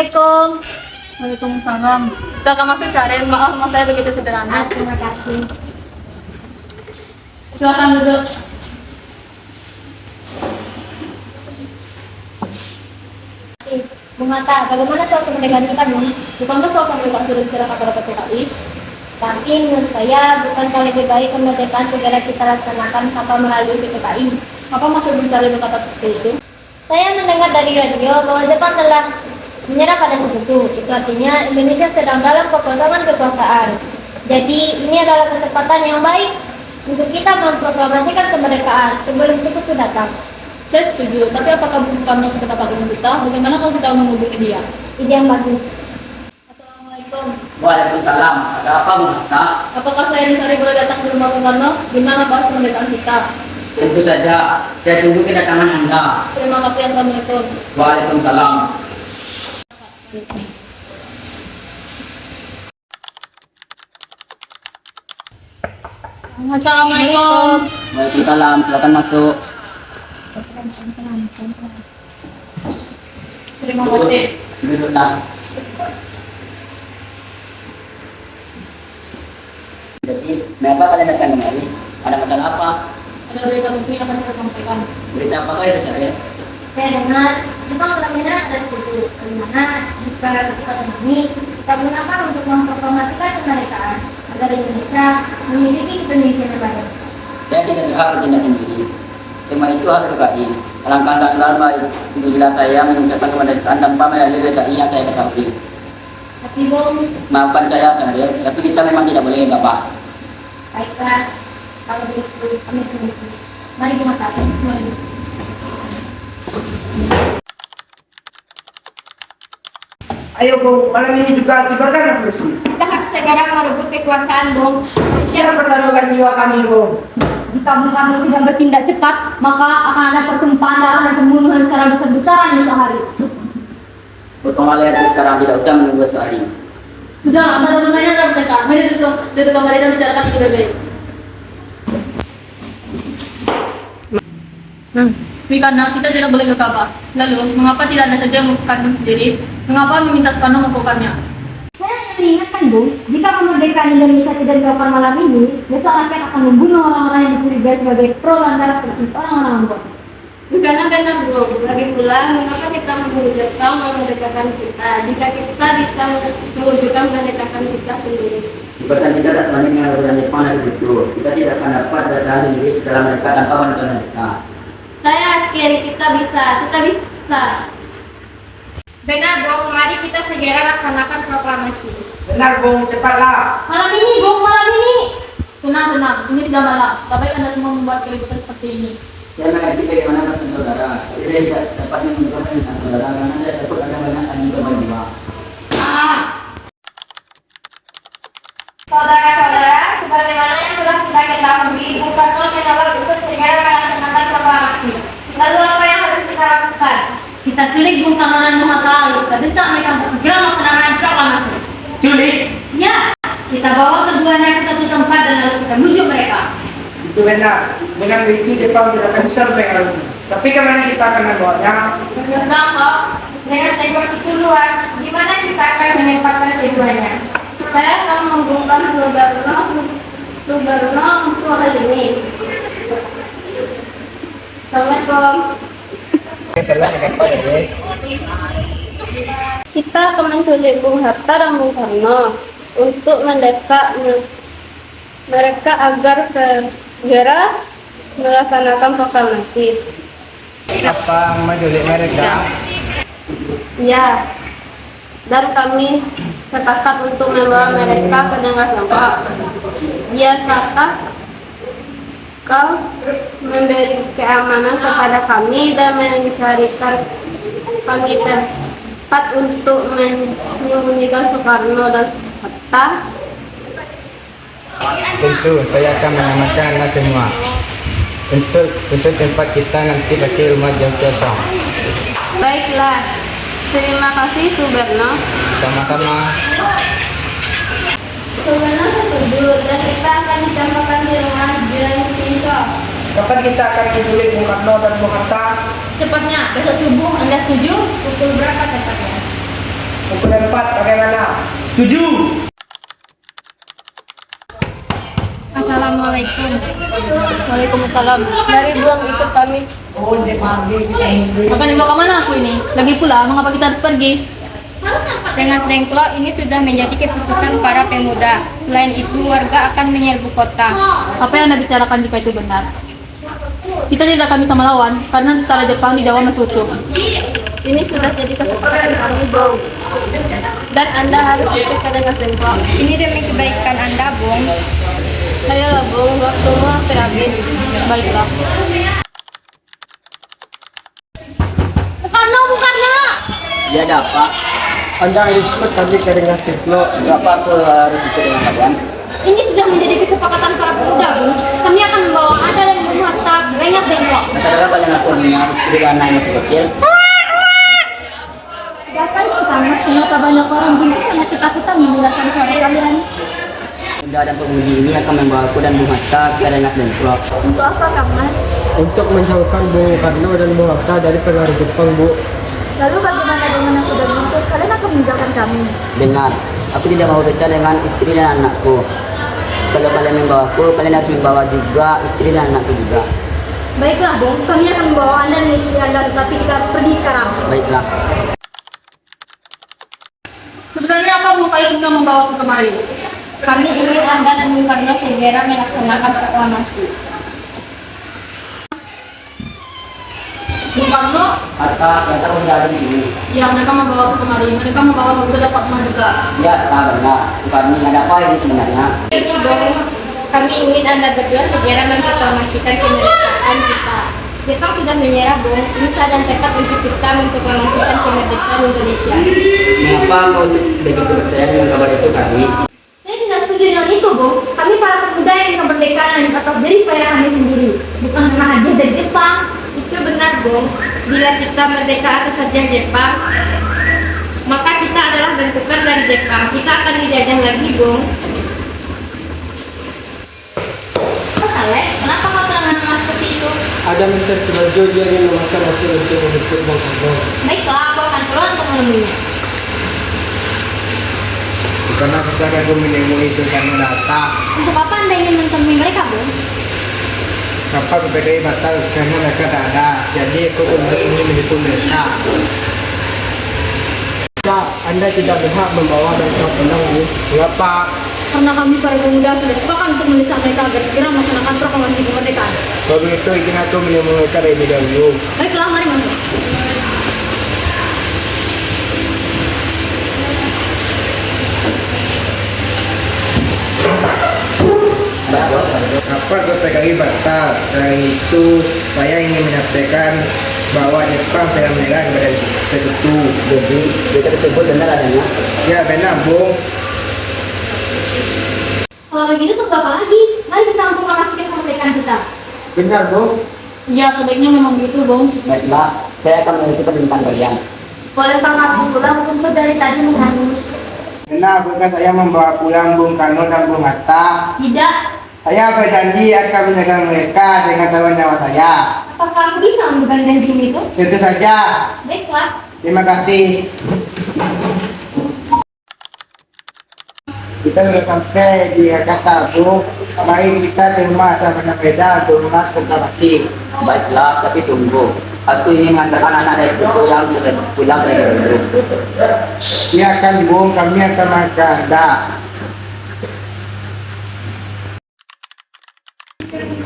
Assalamualaikum. Waalaikumsalam. Silakan masuk Syaril. Maaf, mas saya begitu sederhana. Terima kasih. Silakan duduk. Bung Hatta, bagaimana soal kemerdekaan kita, Bung? Bukankah soal kemerdekaan sudah diserahkan kepada PKI? Tapi menurut saya, bukankah lebih baik kemerdekaan segera kita laksanakan tanpa melalui PPKI? Apa maksud Bung Syaril berkata seperti itu? Saya mendengar dari radio bahwa Jepang telah menyerah pada sekutu. Itu artinya Indonesia sedang dalam kekosongan kekuasaan. Jadi ini adalah kesempatan yang baik untuk kita memproklamasikan kemerdekaan sebelum sekutu datang. Saya setuju, tapi apakah Bung Karno sependapat dengan kita? Bagaimana kalau kita menghubungi dia? Ide yang bagus. Assalamualaikum. Waalaikumsalam. Ada apa, Bu Hatta? Apakah saya Nisari boleh datang ke rumah Bung Karno guna membahas kemerdekaan kita? Tentu saja. Saya tunggu kedatangan Anda. Terima kasih. Assalamualaikum. Waalaikumsalam. Assalamualaikum. Waalaikumsalam. Silakan masuk. Terima kasih. Duduklah. Jadi, kenapa kalian datang kemari? Ada masalah apa? Ada berita penting yang akan saya sampaikan. Berita apa kalian saya? Saya dengar Jepang telah menyerah pada sekutu. Bagaimana jika kesempatan ini kita gunakan untuk memproklamasikan kemerdekaan agar Indonesia memiliki kepentingan yang baik. Saya tidak berhak bertindak sendiri. Semua itu harus PKI. Alangkah sangat baik bila saya mengucapkan kemerdekaan tanpa melalui PKI yang saya ketahui. Tapi Bung, Maafkan saya, Syaril, tapi kita memang tidak boleh gegabah. baiklah. Kalau begitu kami permisi. Mari Bung Hatta. Mari. Ayo Bung, malam ini juga kibarkan revolusi. Kita harus segera merebut kekuasaan, Bung. Siap pertarungan jiwa kami, Bung. Jika Bung Karno tidak bertindak cepat, maka akan ada pertumpahan darah dan pembunuhan secara besar-besaran di hari. Berkembali sekarang, tidak usah menunggu sehari. Sudah, ada gunanya dalam mereka. Mari duduk kembali dan bicarakan itu baik-baik. Karena kita tidak boleh gegabah. Lalu, mengapa tidak ada saja yang melakukan sendiri? Mengapa meminta Soekarno melakukannya? Saya hanya mengingatkan, Bung, jika kemerdekaan Indonesia tidak dilakukan malam ini, besok rakyat akan membunuh orang-orang yang dicurigai sebagai pro-landas seperti orang-orang Lombok. Bukanlah benar, Bung. Lagi pula, mengapa kita mewujudkan memerdekakan kita jika kita bisa mewujudkan memerdekakan kita sendiri? Bukan kita tak sebenarnya dengan Jepang dan itu. Kita tidak akan dapat bertahan sendiri setelah mereka tanpa bantuan mereka. Saya yakin kita bisa. Benar, Bung. Mari kita segera laksanakan proklamasi. Benar Bung, cepatlah. Malam ini, Bung, malam ini. Tenang, ini sudah malam. Tapi Anda semua membuat keributan seperti ini. Saya mengerti bagaimana perasaan saudara. Tapi saya tidak dapat menentukan tentang saudara karena saya takut ada banyak tanya korban jiwa. Saudara-saudara, sebagaimana yang telah kita ketahui, Bung Karno menolak untuk segera melaksanakan proklamasi. Lalu apa yang harus kita lakukan? Kita culik Bung Karno dan Bung Hatta, lalu kita desak mereka untuk segera melaksanakan proklamasi. Culik. Ya, kita bawa keduanya ke satu tempat dan lalu kita bujuk mereka. Itu benar. Dengan begitu Jepang tidak akan bisa mempengaruhi. Tapi kemana kita akan membawanya? Benar kok, dengan tembok itu luas, gimana kita akan menempatkan keduanya? Saya akan membongkar Subarno untuk hal ini. Assalamualaikum. Kita akan menculik Bung Hatta dan Bung Karno untuk mendesak mereka agar segera melaksanakan proklamasi. Apa menculik mereka? Ya, dan kami sepakat untuk membawa mereka ke Dengar Sampah. Biasakah kau memberi keamanan kepada kami dan mencarikan kami tempat untuk menyembunyikan Soekarno dan Hatta? Tentu saya akan menyelamatkan Anda semua. Untuk tempat kita nanti pakai rumah jam kosong. Baiklah, terima kasih Subarno. Sama-sama. Subarno setuju dan kita akan dicampakkan di rumah Jam Kosong. Kapan kita akan menculik Bung Karno dan Bung Hatta? Cepatnya, besok subuh. Anda setuju? Pukul berapa tepatnya? Yang keempat, bagaimana? Setuju? Assalamualaikum. Waalaikumsalam. Dari buang ikut kami. Oh, dia panggil kita ini. Akan dibawa kemana aku ini? Lagi pula, mengapa kita harus pergi? Dengan Sdengklo ini sudah menjadi keputusan para pemuda. Selain itu, warga akan menyerbu kota. Apa yang Anda bicarakan jika itu benar? Kita tidak akan bisa melawan karena tentara Jepang di Jawa Masutu. Ini sudah jadi kesepakatan kami, Bung. Dan Anda harus ikut pada Sdengklo. Ini demi kebaikan Anda, Bung. Ayolah, Bung, waktumu hampir habis. Baiklah. Bukan. Ya ada apa? Anda harus ikut kami ke dengan Sdengklo. Kenapa aku harus ikut dengan kalian? Ini sudah menjadi kesepakatan para pemuda, Bu. Kami akan membawa Anda dan Bung Hatta Rengas Dengklo. Masa dulu kalian aku harus istri anak yang masih kecil? Apa itu, Kamas? Kenapa banyak orang bunyi sangat ketakutan mendengarkan suara kalian? Bunda dan pemudi ini akan membawa aku dan Bung Hatta ke Rengas Dengklo. Untuk apa, Kamas? Untuk menjauhkan Bung Karno dan Bung Hatta dari pengaruh Jepang, Bu. Lalu bagaimana dengan aku dan Bungku? Kalian akan meninggalkan kami. Dengar, aku tidak mau pecah dengan istri dan anakku. Kalau kalian membawaku, kalian harus membawa juga istri dan anakku juga. Baiklah, Bung. Kami akan membawa Anda dan istri Anda, tetapi kita harus pergi sekarang. Baiklah. Sebenarnya apa Bu kalian sudah membawa aku kemari? Kami ingin Anda dan Bung Karno segera melaksanakan proklamasi. Bung Karno? Hatta, kita menjadi di sini. Ya, mereka membawa aku kemari. Mereka membawa aku ke dapat semua juga. Ya, benar. Bukan ada apa ini sebenarnya? Ini, Bung. Kami ingin Anda berdua segera memproklamasikan kemerdekaan kita. Jepang sudah menyerah, Bung. Ini saat dan tepat untuk kita memproklamasikan kemerdekaan Indonesia. Mengapa kau begitu percaya dengan kabar itu, Kami? Saya tidak setuju dengan itu, Bung. Kami para pemuda yang kemerdekaan atas jerih payah kami sendiri, bukan karena hadiah dari Jepang. Itu benar, Bung. Bila kita merdeka atas hadiah Jepang, maka kita adalah bentukan dari Jepang. Kita akan dijajah lagi, Bung. Saleh, kenapa kau terang-terangan seperti itu? Ada Mr. Subarjo, dia ingin memasang masuk untuk menjemput Bung Karno. Baiklah, aku akan keluar untuk menemuinya. Karena kita akan menemui Sultan Hatta. Untuk apa Anda ingin menemui mereka, Bung? Kenapa PPKI batal? Karena mereka tak ada. Jadi aku ingin menipu mereka. Anda tidak berhak membawa mereka pulang, Bu. Mengapa? Karena kami para pemuda sudah sepakat untuk mendesak mereka agar segera melaksanakan proklamasi kemerdekaan. Kalau begitu ingin aku menemui mereka lebih dahulu. Baiklah, mari masuk. Kenapa PPKI batal? Selain itu, saya ingin menyampaikan bahwa Jepang telah menyerah kepada Sekutu. Jadi, berita tersebut benar adanya? Ya benar, Bung. Kalau begitu tunggu apa lagi? Mari kita memproklamasikan kemerdekaan kita. Benar, Bung. Ya, sebaiknya memang begitu, Bung. Baiklah, saya akan mengikuti permintaan kalian. Boleh aku pulang untuk dari tadi menangis? Benar, bukan saya membawa pulang Bung Karno dan Bung Hatta. Tidak. Saya berjanji akan menjaga mereka dengan taruhan nyawa saya. Apakah kamu bisa memberikan janjimu itu? Tentu saja. Baiklah. Terima kasih. Kita sudah sampai di Jakarta, Bu. Mari kita terima sama beda untuk mengat proklamasi. Baiklah, tapi tunggu. Aku ingin mengantarkan anak dari itu yang sudah pulang dari dulu. Silakan, Bung. Kami akan mengantar Anda.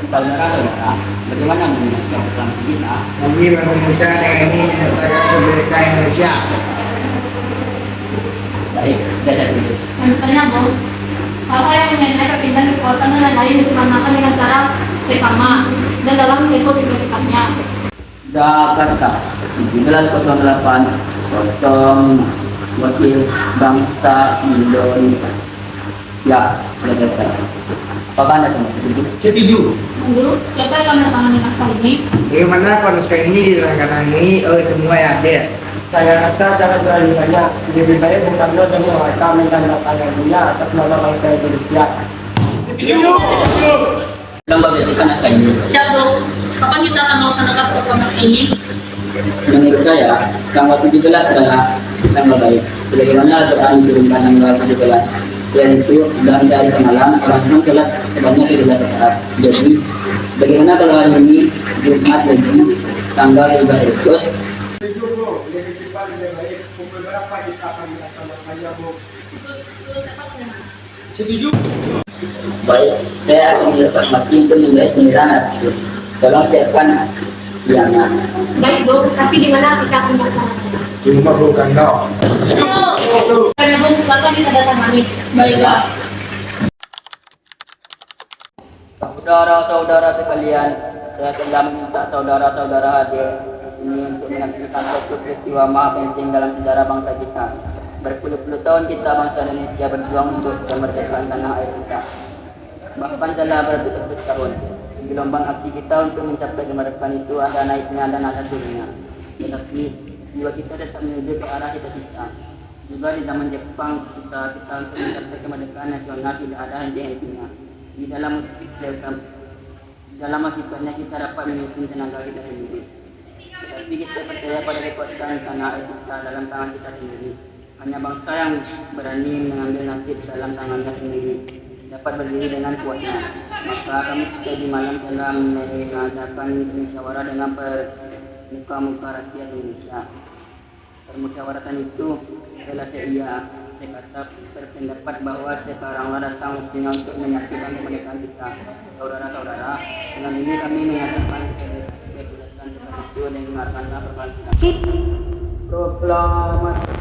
Saudara-saudara, bagaimana menjelaskan proklamasi kita? Kami Indonesia dengan ini menyatakan kemerdekaan Indonesia. Baik, sudah saya tulis. Lanjutannya, Bung. Hal-hal yang mengenai perpindahan kekuasaan dan lain-lain diselamatkan dengan cara bersama dan dalam sikapnya. Jakarta, 1708, kosong wakil bangsa Indonesia. Ya, sudah selesai. Apakah Anda semua setuju? Setuju. Lalu, siapa yang akan menandatangani naskah ini? Bagaimana kondisi ini ditangani oleh semua yang hadir? Saya rasa cara beralihnya lebih baik Bung Karno dan Bung Hatta menandatanganinya atas nama bangsa Indonesia. Sedang memperhatikan naskah ini. Siap, Bung. Kapan kita akan melaksanakan proklamasi ini? Menurut saya, tanggal 17 adalah tanggal baik. Sebagaimana Al-Quran diturunkan tanggal 17, yaitu dalam sehari semalam orang Islam sholat sebanyak 17 rakaat. Jadi, bagaimana kalau hari ini Jumat lagi tanggal 15 Agustus? Setuju bro, lebih cepat lebih baik. Pukul berapa kita akan melaksanakannya bro? Setuju. Baik, saya akan melepas mati untuk menilai penilaian itu. Tolong siapkan yang Baik Bu, tapi di mana kita akan melaksanakannya? Di rumah bro kandang. Karena bung silakan ditandatangani. Baiklah. Saudara-saudara sekalian, saya telah meminta saudara-saudara hadir di sini untuk menyaksikan suatu peristiwa maha penting dalam sejarah bangsa kita. Berpuluh-puluh tahun kita bangsa Indonesia berjuang untuk kemerdekaan tanah air kita. Bahkan telah beratus-ratus tahun. Gelombang aksi kita untuk mencapai kemerdekaan itu ada naiknya dan ada turunnya. Tetapi jiwa kita tetap menuju ke arah cita-cita. Juga di zaman Jepang kita untuk mencapai kemerdekaan nasional tidak ada henti-hentinya. Di dalam hakikatnya kita dapat menyusun tenaga kita sendiri. Tetapi kita percaya pada kekuatan tanah air kita dalam tangan kita sendiri. Hanya bangsa yang berani mengambil nasib dalam tangannya sendiri dapat berdiri dengan kuatnya. Maka kami di malam telah mengadakan musyawarah dengan muka-muka rakyat Indonesia. Permusyawaratan itu adalah saya kata berpendapat bahwa sekaranglah datang waktunya untuk menyatukan kemerdekaan kita. Saudara-saudara, dengan ini kami menyatakan kebebasan itu dan mengarahkanlah perbangsa. Proklamasi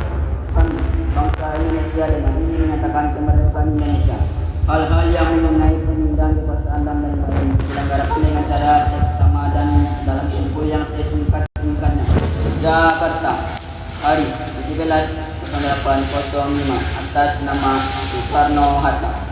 bangsa Indonesia dengan ini menyatakan kemerdekaan Indonesia. Hal-hal yang mengenai pemindahan kekuasaan dan lain-lain diselenggarakan dengan cara seksama dan dalam tempo yang sesingkat-singkatnya. Jakarta, hari 17/08/05 atas nama Soekarno Hatta.